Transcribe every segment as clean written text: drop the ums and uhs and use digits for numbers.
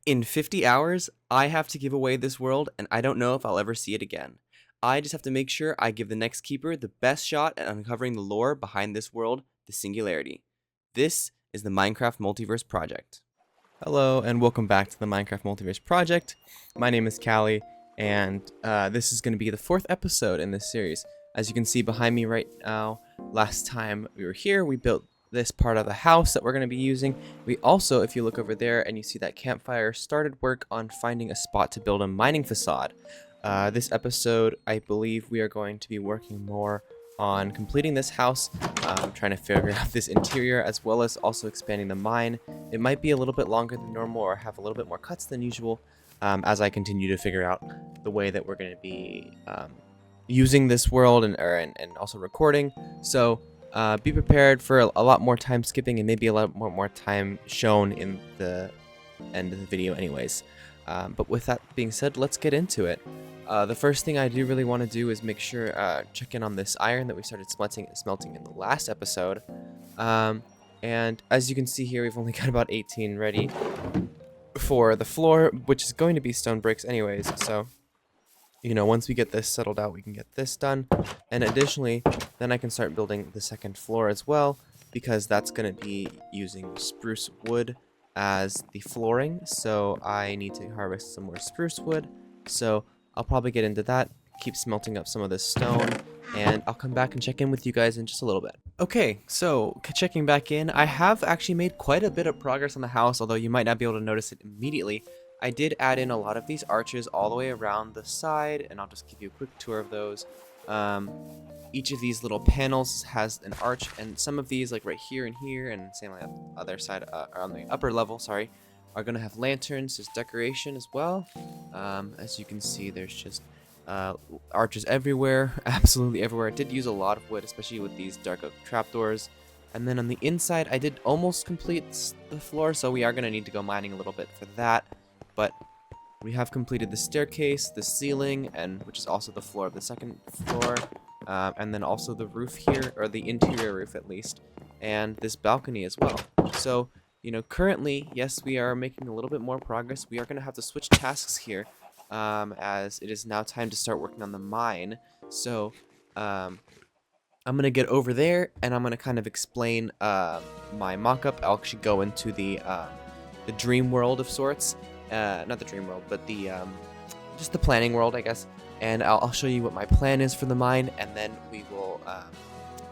In 50 hours, I have to give away this world, and I don't know if I'll ever see it again. I just have to make sure I give the next keeper the best shot at uncovering the lore behind this world, the Singularity. This is the Minecraft Multiverse Project. Hello, and welcome back to the Minecraft Multiverse Project. My name is Callie, and this is going to be the fourth episode in this series. As you can see behind me right now, last time we were here, we built this part of the house that we're going to be using. We also, if you look over there and you see that campfire, started work on finding a spot to build a mining facade. This episode, I believe we are going to be working more on completing this house, trying to figure out this interior, as well as also expanding the mine. It might be a little bit longer than normal or have a little bit more cuts than usual, as I continue to figure out the way that we're going to be using this world and also recording. So be prepared for a lot more time skipping and maybe a lot more time shown in the end of the video anyways. But with that being said, let's get into it. The first thing I do really want to do is make sure, check in on this iron that we started smelting in the last episode. And as you can see here, we've only got about 18 ready for the floor, which is going to be stone bricks anyways. So, you know, once we get this settled out, we can get this done. And additionally, then I can start building the second floor as well, because that's going to be using spruce wood as the flooring. So I need to harvest some more spruce wood. So I'll probably get into that, keep smelting up some of this stone, and I'll come back and check in with you guys in just a little bit. Okay, so checking back in, I have actually made quite a bit of progress on the house, although you might not be able to notice it immediately. I did add in a lot of these arches all the way around the side, and I'll just give you a quick tour of those. Each of these little panels has an arch, and some of these, like right here and here, and same like on the other side, or on the upper level, sorry, are going to have lanterns. There's decoration as well. As you can see, there's just arches everywhere, absolutely everywhere. I did use a lot of wood, especially with these dark oak trapdoors. And then on the inside, I did almost complete the floor, so we are going to need to go mining a little bit for that. But we have completed the staircase, the ceiling, and which is also the floor of the second floor, and then also the roof here, or the interior roof at least, and this balcony as well. So, you know, currently, yes, we are making a little bit more progress. We are going to have to switch tasks here, as it is now time to start working on the mine. So, I'm going to get over there, and I'm going to kind of explain my mock-up. I'll actually go into the dream world of sorts. Not the dream world, but the just the planning world, I guess. And I'll show you what my plan is for the mine, and then we will,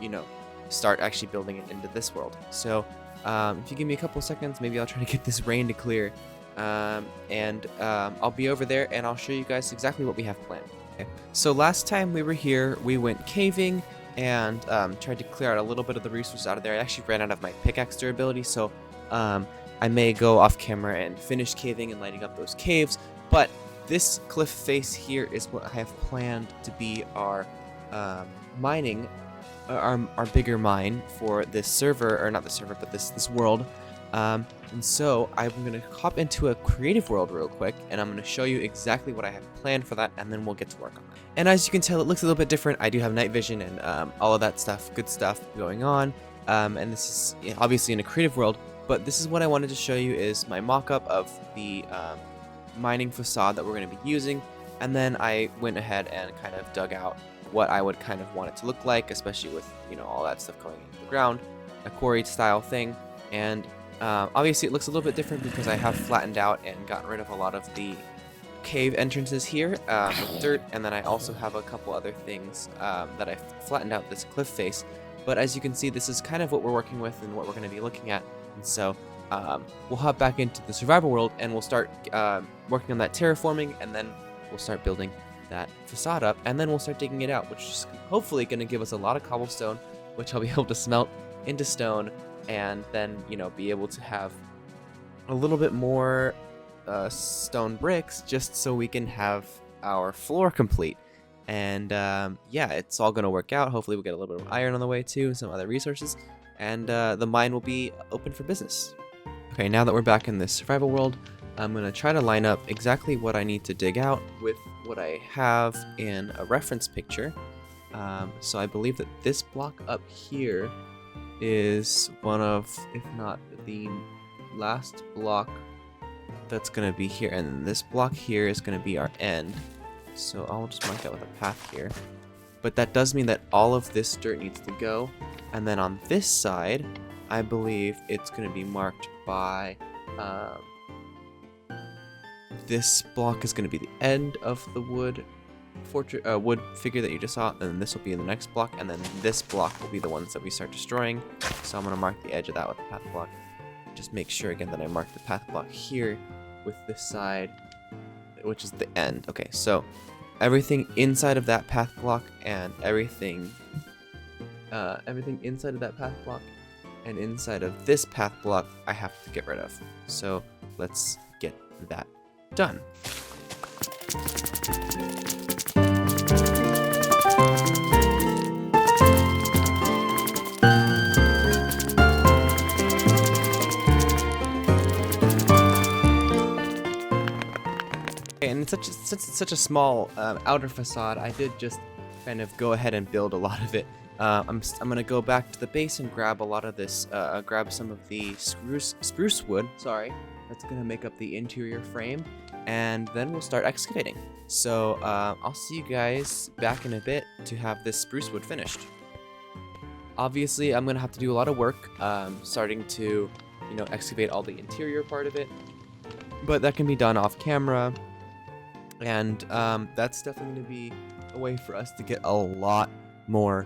you know, start actually building it into this world. So, if you give me a couple seconds, maybe I'll try to get this rain to clear, and I'll be over there, and I'll show you guys exactly what we have planned. Okay. So last time we were here, we went caving and tried to clear out a little bit of the resources out of there. I actually ran out of my pickaxe durability, so I may go off camera and finish caving and lighting up those caves, but this cliff face here is what I have planned to be our mining, our bigger mine for this server, or not the server, but this world. And so I'm going to hop into a creative world real quick, and I'm going to show you exactly what I have planned for that, and then we'll get to work on that. And as you can tell, it looks a little bit different. I do have night vision and all of that stuff, good stuff going on. And this is obviously in a creative world. But this is what I wanted to show you is my mock-up of the mining facade that we're going to be using. And then I went ahead and kind of dug out what I would kind of want it to look like, especially with, you know, all that stuff going into the ground, a quarry style thing. And obviously it looks a little bit different because I have flattened out and gotten rid of a lot of the cave entrances here with dirt. And then I also have a couple other things that I flattened out this cliff face. But as you can see, this is kind of what we're working with and what we're going to be looking at. And so we'll hop back into the survival world, and we'll start working on that terraforming, and then we'll start building that facade up, and then we'll start digging it out, which is hopefully going to give us a lot of cobblestone, which I'll be able to smelt into stone, and then, you know, be able to have a little bit more stone bricks, just so we can have our floor complete. And yeah, it's all going to work out. Hopefully we'll get a little bit of iron on the way too, some other resources, and the mine will be open for business. Okay, now that we're back in this survival world, I'm going to try to line up exactly what I need to dig out with what I have in a reference picture. So I believe that this block up here is one of, if not the last block that's going to be here, and then this block here is going to be our end. So I'll just mark that with a path here. But that does mean that all of this dirt needs to go. And then on this side, I believe it's going to be marked by this block is going to be the end of the wood figure that you just saw, and then this will be in the next block, and then this block will be the ones that we start destroying. So I'm going to mark the edge of that with the path block. Just make sure again that I mark the path block here with this side, which is the end. Okay, so everything inside of that path block and everything inside of that path block and inside of this path block I have to get rid of. So let's get that done. And it's such a small outer facade, I did just kind of go ahead and build a lot of it. I'm gonna go back to the base and grab a lot of this, grab some of the spruce wood, sorry, that's gonna make up the interior frame, and then we'll start excavating. So I'll see you guys back in a bit to have this spruce wood finished. Obviously, I'm gonna have to do a lot of work, starting to, excavate all the interior part of it, but that can be done off camera. And that's definitely going to be a way for us to get a lot more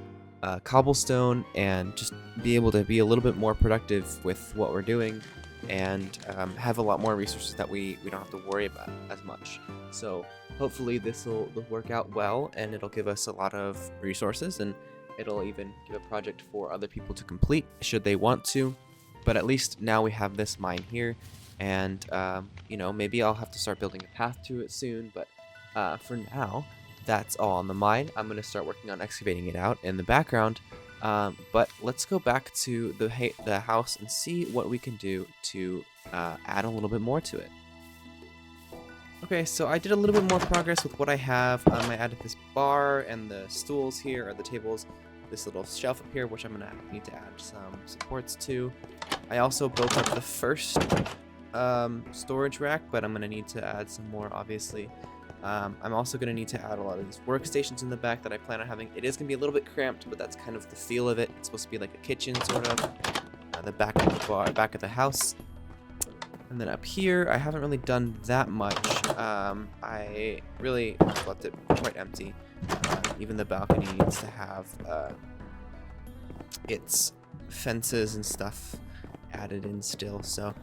cobblestone and just be able to be a little bit more productive with what we're doing, and have a lot more resources that we don't have to worry about as much. So hopefully this will work out well, and it'll give us a lot of resources, and it'll even give a project for other people to complete should they want to. But at least now we have this mine here. And, maybe I'll have to start building a path to it soon, but for now, that's all on the mine. I'm going to start working on excavating it out in the background, but let's go back to the house and see what we can do to add a little bit more to it. Okay, so I did a little bit more progress with what I have. I added this bar and the stools here, or the tables, this little shelf up here, which I'm going to need to add some supports to. I also built up the first storage rack, but I'm gonna need to add some more, obviously. I'm also gonna need to add a lot of these workstations in the back that I plan on having. It is gonna be a little bit cramped, but that's kind of the feel of it. It's supposed to be like a kitchen, sort of. The back of the bar, back of the house. And then up here, I haven't really done that much. I really left it quite empty. Even the balcony needs to have its fences and stuff added in still, so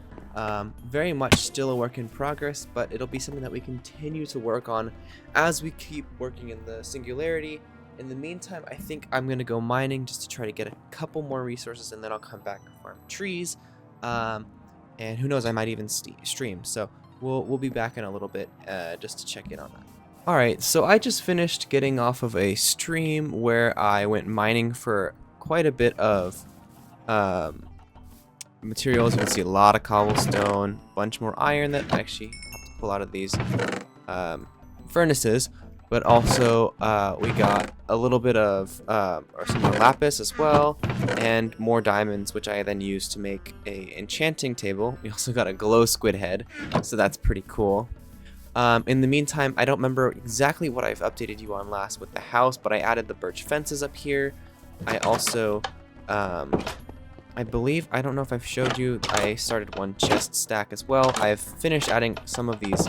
very much still a work in progress, but it'll be something that we continue to work on as we keep working in the singularity. In the meantime, I think I'm gonna go mining just to try to get a couple more resources, and then I'll come back and farm trees, and who knows, I might even stream. So we'll be back in a little bit just to check in on that. Alright, so I just finished getting off of a stream where I went mining for quite a bit of materials. You can see a lot of cobblestone, a bunch more iron that I actually have to pull out of these furnaces, but also we got a little bit of or some more lapis as well, and more diamonds, which I then used to make a enchanting table. We also got a glow squid head, so that's pretty cool. In the meantime, I don't remember exactly what I've updated you on last with the house, but I added the birch fences up here. I also I believe, I don't know if I've showed you, I started one chest stack as well. I've finished adding some of these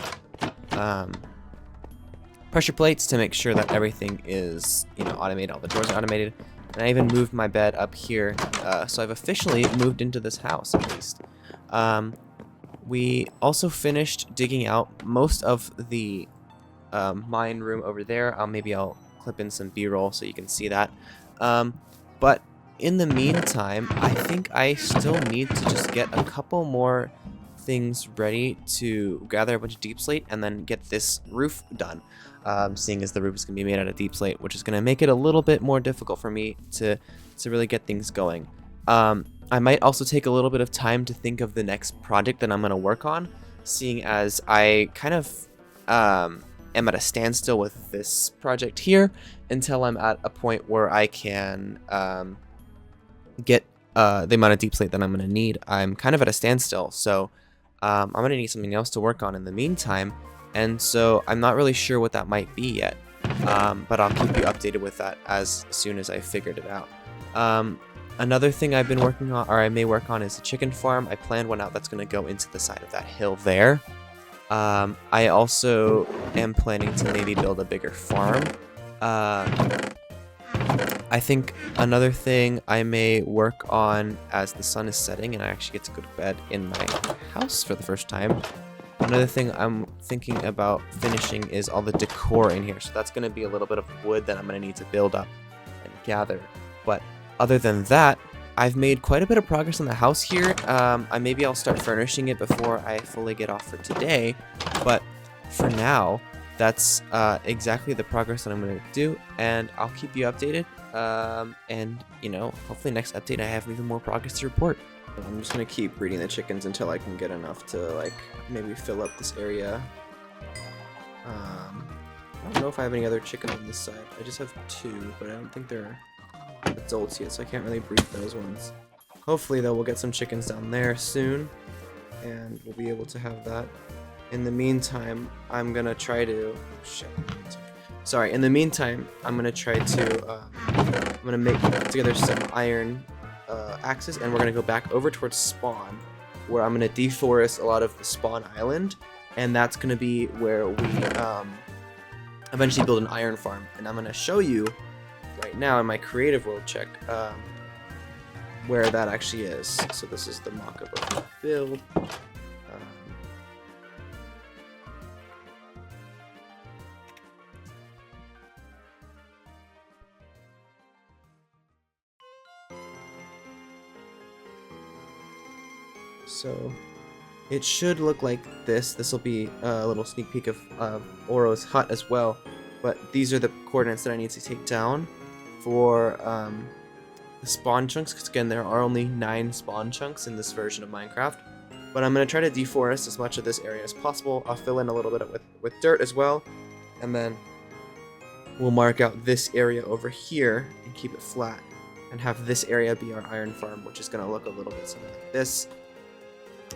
pressure plates to make sure that everything is, automated, all the doors are automated. And I even moved my bed up here, so I've officially moved into this house, at least. We also finished digging out most of the mine room over there. Maybe I'll clip in some B-roll so you can see that. But in the meantime, I think I still need to just get a couple more things ready to gather a bunch of deep slate and then get this roof done. Seeing as the roof is going to be made out of deep slate, which is going to make it a little bit more difficult for me to really get things going. I might also take a little bit of time to think of the next project that I'm going to work on, seeing as I kind of am at a standstill with this project here until I'm at a point where I can get the amount of deep slate that I'm going to need. I'm kind of at a standstill, so I'm going to need something else to work on in the meantime. And so I'm not really sure what that might be yet. But I'll keep you updated with that as soon as I figured it out. Another thing I've been working on, or I may work on, is a chicken farm. I planned one out that's going to go into the side of that hill there. I also am planning to maybe build a bigger farm. I think another thing I may work on as the sun is setting and I actually get to go to bed in my house for the first time. Another thing I'm thinking about finishing is all the decor in here. So that's going to be a little bit of wood that I'm going to need to build up and gather. But other than that, I've made quite a bit of progress on the house here. Maybe I'll start furnishing it before I fully get off for today. But for now, that's exactly the progress that I'm going to do. And I'll keep you updated. And, you know, hopefully next update I have even more progress to report. I'm just going to keep breeding the chickens until I can get enough to, like, maybe fill up this area. I don't know if I have any other chickens on this side. I just have 2, but I don't think they're adults yet, so I can't really breed those ones. Hopefully, though, we'll get some chickens down there soon, and we'll be able to have that. In the meantime, I'm going to try to... Sorry, in the meantime, I'm going to try to... I'm going to make together some iron... axes, and we're going to go back over towards spawn, where I'm going to deforest a lot of the spawn island, and that's going to be where we eventually build an iron farm. And I'm going to show you right now in my creative world check where that actually is. So this is the mock-up of the build. So it should look like this. This will be a little sneak peek of Oro's hut as well. But these are the coordinates that I need to take down for the spawn chunks. Because again, there are only 9 spawn chunks in this version of Minecraft. But I'm going to try to deforest as much of this area as possible. I'll fill in a little bit with dirt as well. And then we'll mark out this area over here and keep it flat. And have this area be our iron farm, which is going to look a little bit something like this.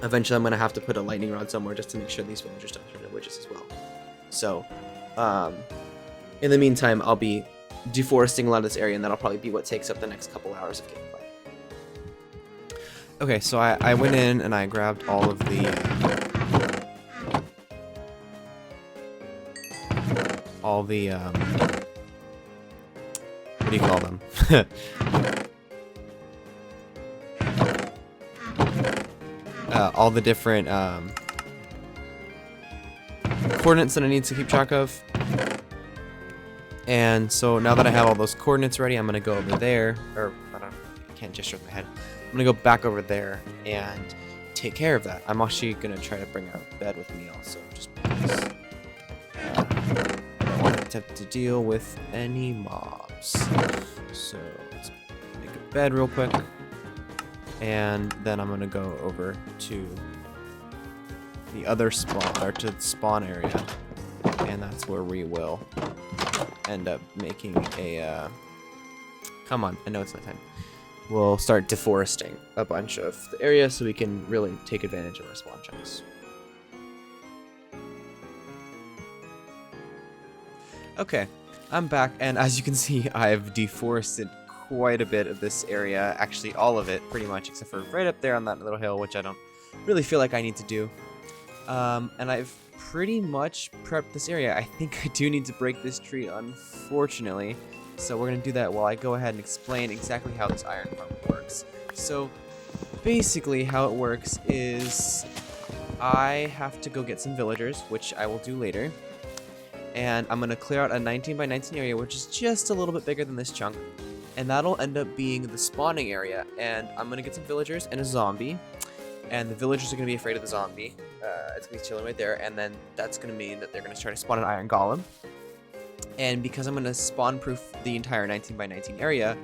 Eventually, I'm going to have to put a lightning rod somewhere just to make sure these villagers don't turn into witches as well. So, in the meantime, I'll be deforesting a lot of this area, and that'll probably be what takes up the next couple hours of gameplay. Okay, so I went in and I grabbed all of the... what do you call them? All the different coordinates that I need to keep track of. And so now that I have all those coordinates ready, I'm going to go over there. Or, I can't gesture with my head. I'm going to go back over there and take care of that. I'm actually going to try to bring our bed with me also. Just because I don't want to have to deal with any mobs. So let's make a bed real quick. And then I'm gonna go over to the other spawn, or to the spawn area, and that's where we will end up making a, come on, I know it's nighttime. We'll start deforesting a bunch of the area so we can really take advantage of our spawn chunks. Okay, I'm back, and as you can see, I've deforested quite a bit of this area, actually all of it pretty much, except for right up there on that little hill, which I don't really feel like I need to do. And I've pretty much prepped this area. I think I do need to break this tree, unfortunately, so we're gonna do that while I go ahead and explain exactly how this iron farm works. So basically how it works is I have to go get some villagers, which I will do later, and I'm gonna clear out a 19 by 19 area, which is just a little bit bigger than this chunk. And that'll end up being the spawning area, and I'm gonna get some villagers and a zombie, and the villagers are gonna be afraid of the zombie. It's gonna be chilling right there, and then that's gonna mean that they're gonna try to spawn an iron golem. And because I'm gonna spawn proof the entire 19 by 19 area,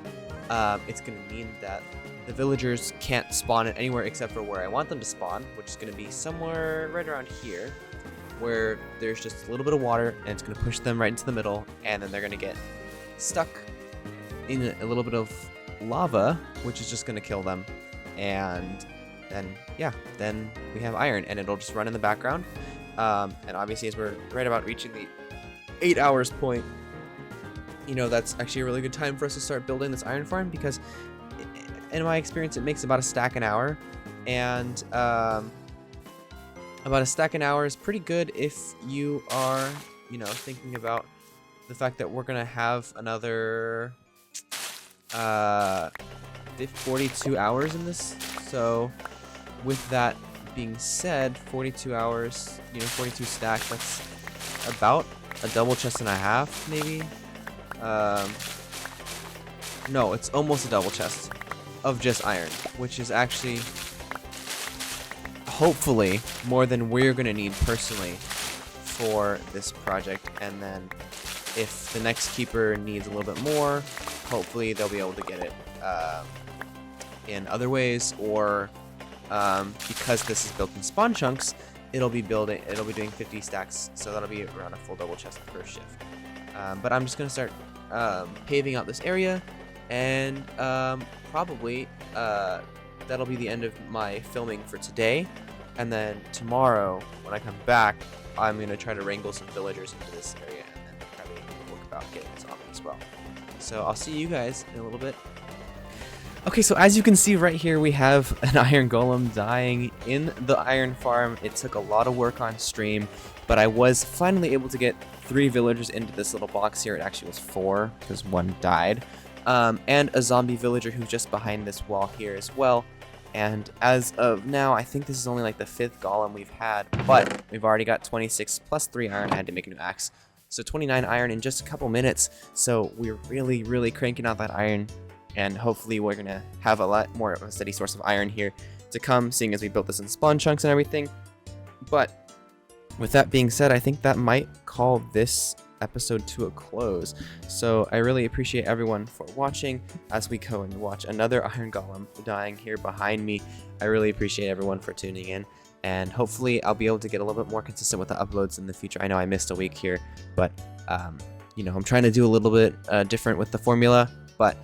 it's gonna mean that the villagers can't spawn it anywhere except for where I want them to spawn, which is gonna be somewhere right around here, where there's just a little bit of water, and it's gonna push them right into the middle, and then they're gonna get stuck in a little bit of lava, which is just going to kill them. And then yeah, then we have iron, and it'll just run in the background. And obviously, as we're right about reaching the 8 hours point, you know, that's actually a really good time for us to start building this iron farm, because in my experience, it makes about a stack an hour, and about a stack an hour is pretty good if you are, you know, thinking about the fact that we're gonna have another 42 hours in this. So with that being said, 42 hours, you know, 42 stack, that's about a double chest and a half, maybe. No, it's almost a double chest of just iron, which is actually hopefully more than we're gonna need personally for this project. And then if the next keeper needs a little bit more, hopefully they'll be able to get it in other ways, or because this is built in spawn chunks, it'll be doing 50 stacks, so that'll be around a full double chest per shift. But I'm just gonna start paving out this area, and probably that'll be the end of my filming for today. And then tomorrow, when I come back, I'm gonna try to wrangle some villagers into this area, and then probably work about getting this on as well. So I'll see you guys in a little bit. Okay, so as you can see right here, we have an iron golem dying in the iron farm. It took a lot of work on stream, but I was finally able to get 3 villagers into this little box here. It actually was 4 because 1 died. And a zombie villager who's just behind this wall here as well. And as of now, I think this is only like the 5th golem we've had, but we've already got 26 plus 3 iron. I had to make a new axe. So 29 iron in just a couple minutes. So we're really, really cranking out that iron. And hopefully we're going to have a lot more of a steady source of iron here to come, seeing as we built this in spawn chunks and everything. But with that being said, I think that might call this episode to a close. So I really appreciate everyone for watching as we go and watch another iron golem dying here behind me. I really appreciate everyone for tuning in, and hopefully I'll be able to get a little bit more consistent with the uploads in the future. I know I missed a week here, but you know, I'm trying to do a little bit different with the formula. But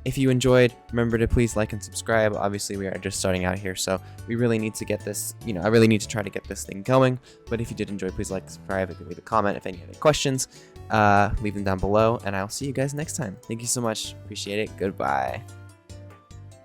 if you enjoyed, remember to please like and subscribe. Obviously, we are just starting out here, so we really need to get this, you know, I really need to try to get this thing going. But if you did enjoy, please like, subscribe, and leave a comment. If any other questions, leave them down below, and I'll see you guys next time. Thank you so much. Appreciate it. Goodbye.